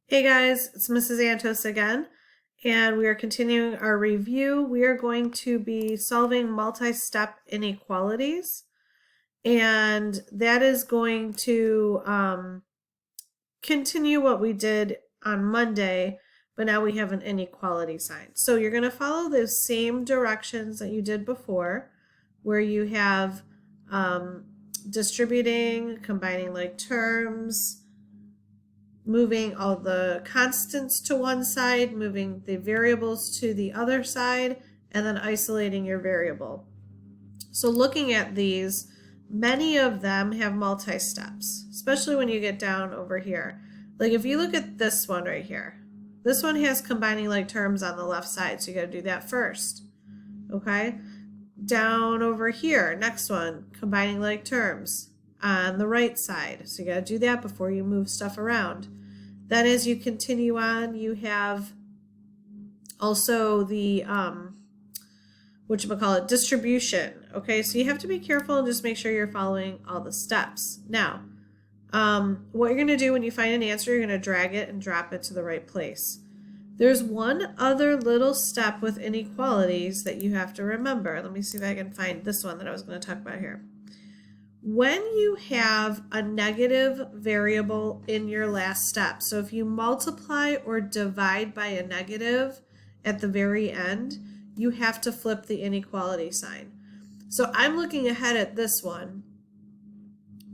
Hey guys, it's Mrs. Antos again, and we are continuing our review. We are going to be solving multi-step inequalities, and that is going to continue what we did on Monday, but now we have an inequality sign. So you're going to follow the same directions that you did before, where you have distributing, combining like terms, moving all the constants to one side, moving the variables to the other side, and then isolating your variable. So looking at these, many of them have multi-steps, especially when you get down over here. Like if you look at this one right here, this one has combining like terms on the left side, so you got to do that first. Okay? Down over here, next one, combining like terms on the right side. So you got to do that before you move stuff around. Then as you continue on, you have also the, distribution. Okay, so you have to be careful and just make sure you're following all the steps. Now, what you're going to do when you find an answer, you're going to drag it and drop it to the right place. There's one other little step with inequalities that you have to remember. Let me see if I can find this one that I was going to talk about here. When you have a negative variable in your last step, so if you multiply or divide by a negative at the very end, you have to flip the inequality sign. So I'm looking ahead at this one,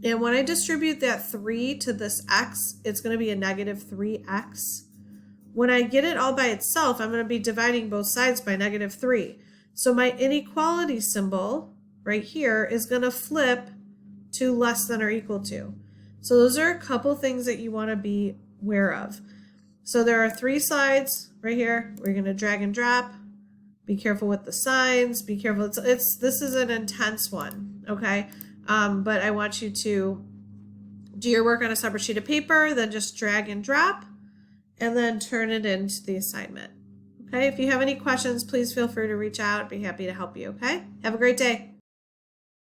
and when I distribute that 3 to this x, it's going to be a negative 3x. When I get it all by itself, I'm going to be dividing both sides by negative 3. So my inequality symbol right here is going to flip to less than or equal to. So those are a couple things that you want to be aware of. So there are 3 sides right here. We're going to drag and drop. Be careful with the signs. Be careful. This is an intense one, okay? But I want you to do your work on a separate sheet of paper, then just drag and drop, and then turn it into the assignment. Okay? If you have any questions, please feel free to reach out. I'd be happy to help you, okay? Have a great day.